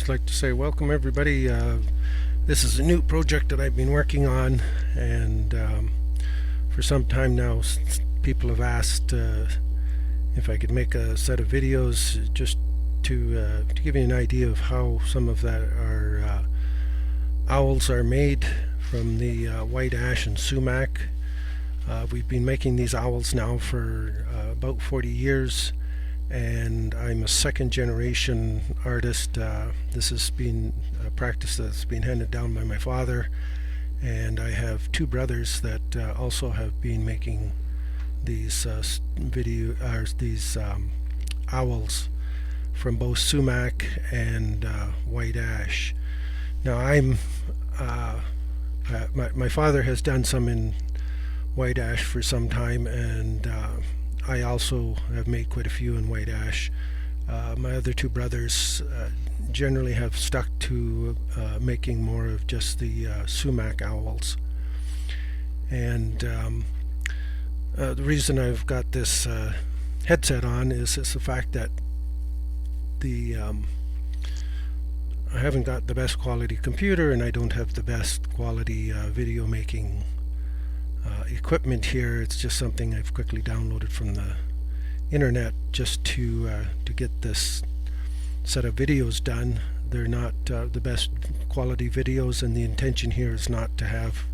just like to say welcome everybody. This is a new project that I've been working on, and for some time now people have asked if I could make a set of videos just to give you an idea of how some of that our owls are made from the white ash and sumac. We've been making these owls now for about 40 years, and I'm a second generation artist. This has been a practice that's been handed down by my father, and I have two brothers that also have been making these owls from both sumac and white ash. Now my father has done some in white ash for some time, and I also have made quite a few in white ash. My other two brothers generally have stuck to making more of just the sumac owls. And the reason I've got this headset on is the fact that I haven't got the best quality computer, and I don't have the best quality video making equipment here. It's just something I've quickly downloaded from the internet just to get this set of videos done. They're not the best quality videos, and the intention here is not to have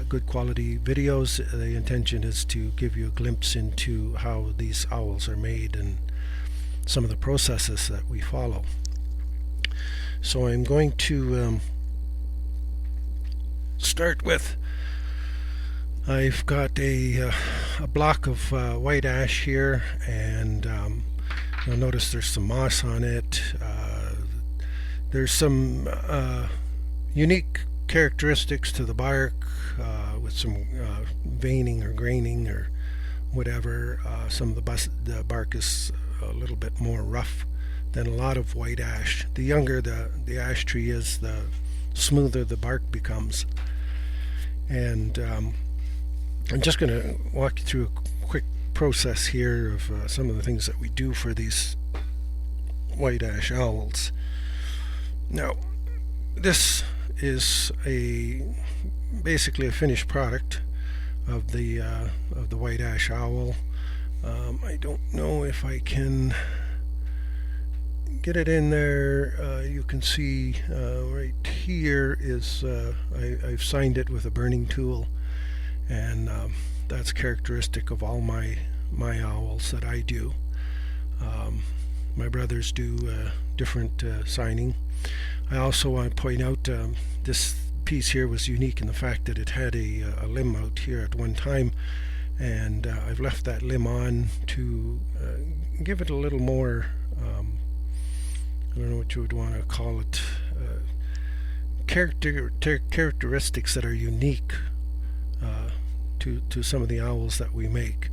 good quality videos. The intention is to give you a glimpse into how these owls are made and some of the processes that we follow. So I'm going to start with, I've got a block of white ash here, and you'll notice there's some moss on it. There's some unique characteristics to the bark with some veining or graining or whatever. Some of the bark is a little bit more rough than a lot of white ash. The younger the ash tree is, the smoother the bark becomes. And I'm just going to walk you through a quick process here of some of the things that we do for these white ash owls. Now, this is basically a finished product of the white ash owl. I don't know if I can get it in there. You can see right here is I've signed it with a burning tool, and that's characteristic of all my owls that I do. My brothers do different signing. I also want to point out this piece here was unique in the fact that it had a limb out here at one time, and I've left that limb on to give it a little more, I don't know what you would want to call it, characteristics that are unique to some of the owls that we make.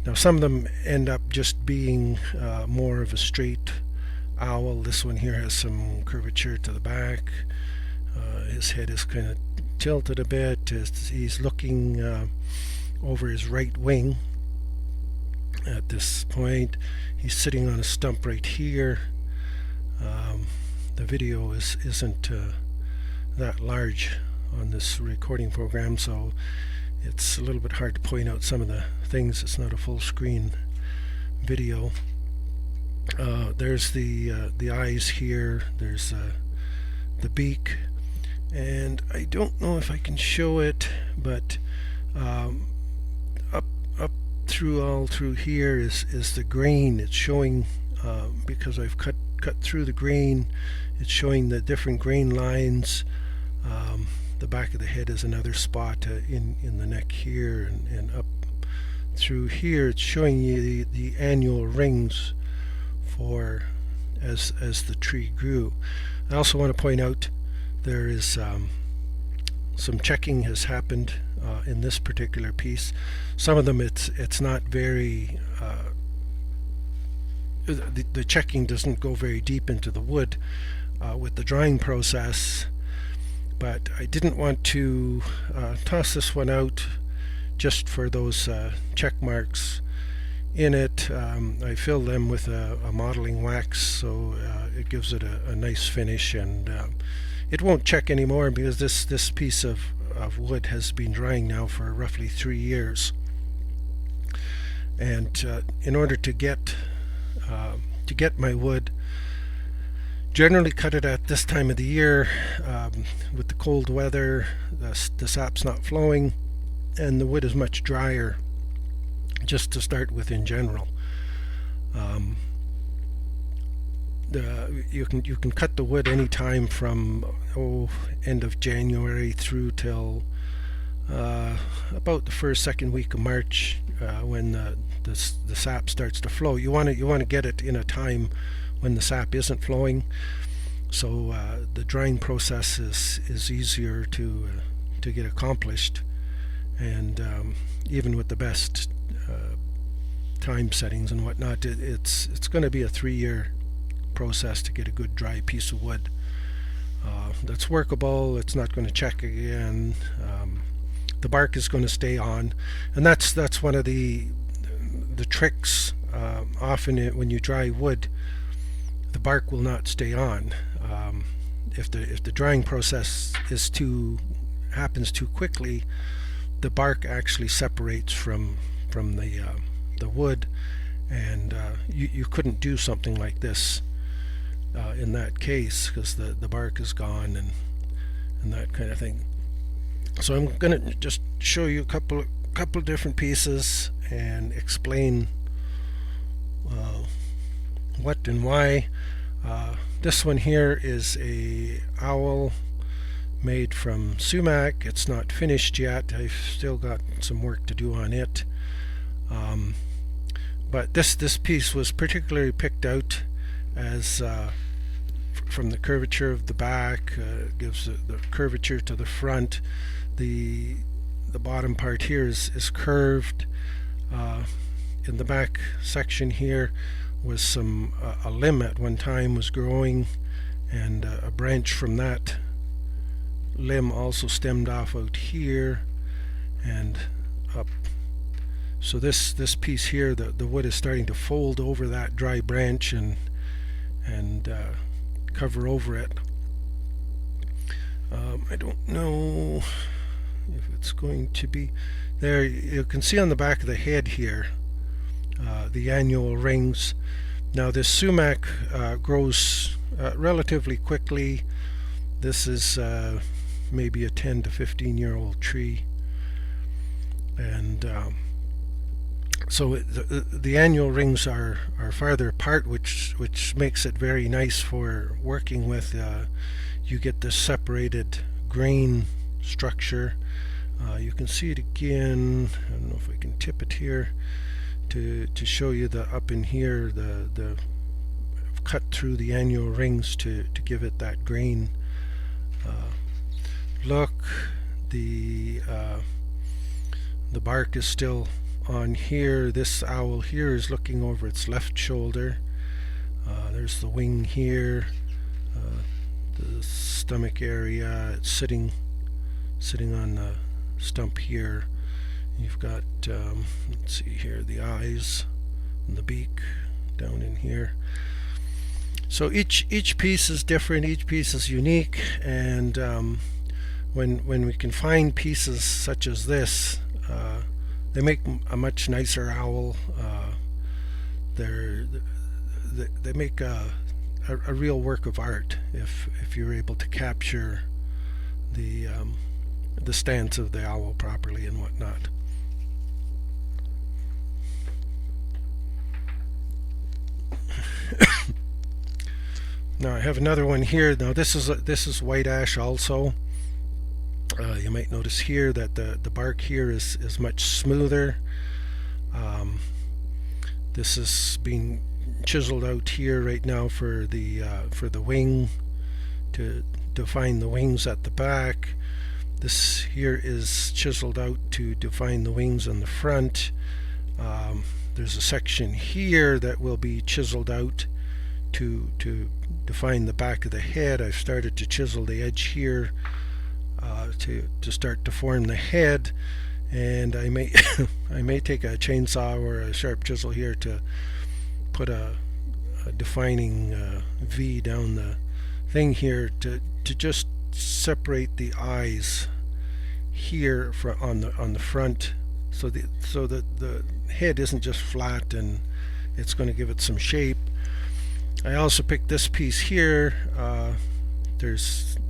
Now, some of them end up just being more of a straight owl. This one here has some curvature to the back. His head is kind of tilted a bit. He's looking over his right wing at this point. He's sitting on a stump right here. The video isn't that large on this recording program, so it's a little bit hard to point out some of the things. It's not a full screen video. There's the eyes here. There's the beak, and I don't know if I can show it, but up all through here is the grain. It's showing because I've cut through the grain. It's showing the different grain lines. The back of the head is another spot in the neck here, and up through here it's showing you the annual rings for as the tree grew. I also want to point out there is some checking has happened in this particular piece. Some of them it's not very the checking doesn't go very deep into the wood with the drying process, but I didn't want to toss this one out just for those check marks. in it. I fill them with a modeling wax, so it gives it a nice finish, and it won't check anymore because this piece of wood has been drying now for roughly 3 years. And in order to get my wood, generally cut it at this time of the year. With the cold weather, the sap's not flowing, and the wood is much drier, just to start with in general. You can cut the wood any time from end of January through till about the second week of March, when the sap starts to flow. You want to get it in a time when the sap isn't flowing, so the drying process is easier to get accomplished, and even with the best time settings and whatnot, it's going to be a 3-year process to get a good dry piece of wood that's workable. It's not going to check again. The bark is going to stay on, and that's one of the tricks. Often when you dry wood, the bark will not stay on. If the drying process happens too quickly, the bark actually separates from the wood, and you couldn't do something like this in that case, because the bark is gone and that kind of thing. So I'm going to just show you a couple different pieces and explain what and why. This one here is a owl made from sumac. It's not finished yet. I've still got some work to do on it. But this piece was particularly picked out as from the curvature of the back. Gives the curvature to the front. The bottom part here is curved. In the back section here was a limb at one time was growing, and a branch from that limb also stemmed off out here and up. So this piece here, the wood is starting to fold over that dry branch and cover over it. I don't know if it's going to be there. You can see on the back of the head here the annual rings. Now this sumac grows relatively quickly. This is maybe a 10 to 15 year old tree, and so the annual rings are farther apart, which makes it very nice for working with. You get this separated grain structure. You can see it again. I don't know if I can tip it here to show you the up in here, the cut through the annual rings to give it that grain look. The bark is still on here. This owl here is looking over its left shoulder. There's the wing here, the stomach area. It's sitting on the stump here. You've got let's see here, the eyes and the beak down in here. So each piece is different, each piece is unique, and when we can find pieces such as this, they make a much nicer owl. They make a real work of art if you're able to capture the stance of the owl properly and whatnot. Now I have another one here. Now this is white ash also. You might notice here that the bark here is much smoother. This is being chiseled out here right now for the wing, to define the wings at the back. This here is chiseled out to define the wings on the front. There's a section here that will be chiseled out to define the back of the head. I've started to chisel the edge here to start to form the head, and I may I may take a chainsaw or a sharp chisel here to put a defining V down the thing here to just separate the eyes here on the front, so that the head isn't just flat, and it's going to give it some shape. I also picked this piece here.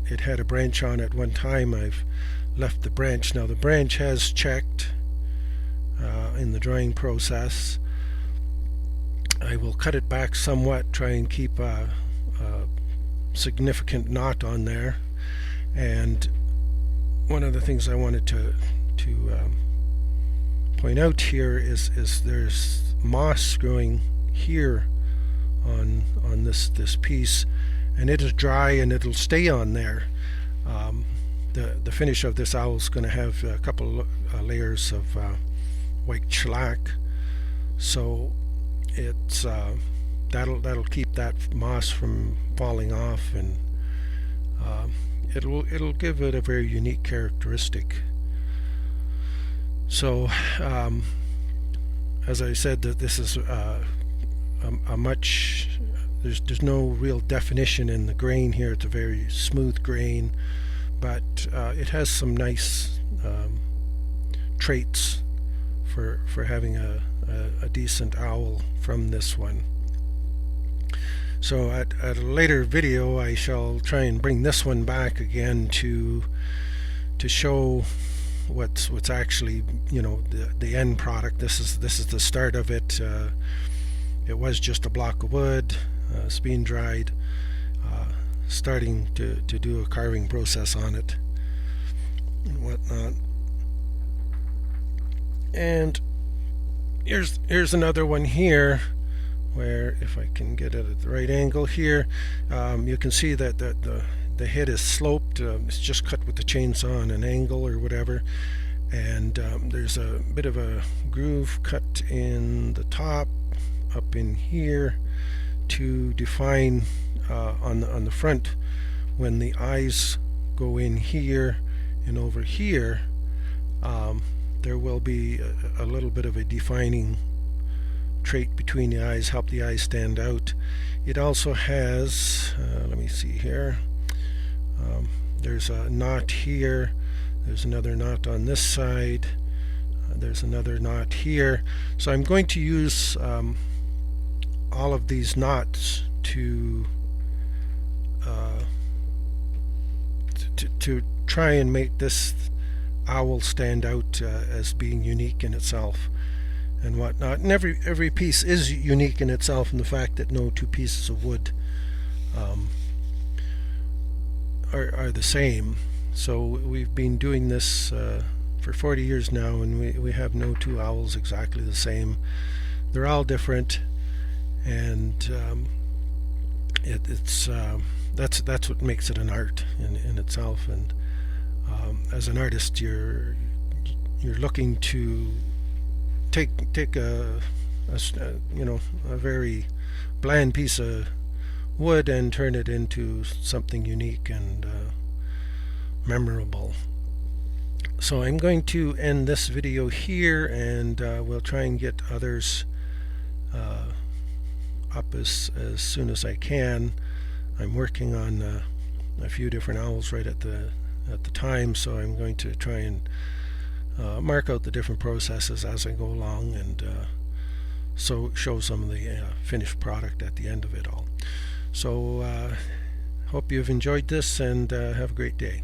It had a branch on it one time. I've left the branch. Now the branch has checked in the drying process. I will cut it back somewhat, try and keep a significant knot on there. And one of the things I wanted to point out here is there's moss growing here on this piece, and it is dry and it'll stay on there. The finish of this owl is going to have a couple layers of white shellac, so it's that'll keep that moss from falling off, and it'll give it a very unique characteristic. So as I said, that this is a much there's no real definition in the grain here. It's a very smooth grain, but it has some nice traits for having a decent owl from this one. So at a later video I shall try and bring this one back again to show what's actually, you know, the end product. This is the start of it. It was just a block of wood, spin dried, starting to do a carving process on it and whatnot. And here's another one here, where if I can get it at the right angle here, you can see that the head is sloped. It's just cut with the chainsaw on an angle or whatever, and there's a bit of a groove cut in the top up in here to define on the front when the eyes go in here and over here. There will be a little bit of a defining trait between the eyes, help the eyes stand out. It also has, let me see here, there's a knot here, there's another knot on this side, there's another knot here. So I'm going to use all of these knots to try and make this owl stand out as being unique in itself and whatnot. And every piece is unique in itself, in the fact that no two pieces of wood are the same. So we've been doing this for 40 years now, and we have no two owls exactly the same. They're all different, and that's what makes it an art in itself. And as an artist, you're looking to take a very bland piece of wood and turn it into something unique and memorable. So I'm going to end this video here, and we'll try and get others up as soon as I can. I'm working on a few different owls right at the time, so I'm going to try and mark out the different processes as I go along, and so show some of the finished product at the end of it all. So hope you've enjoyed this, and have a great day.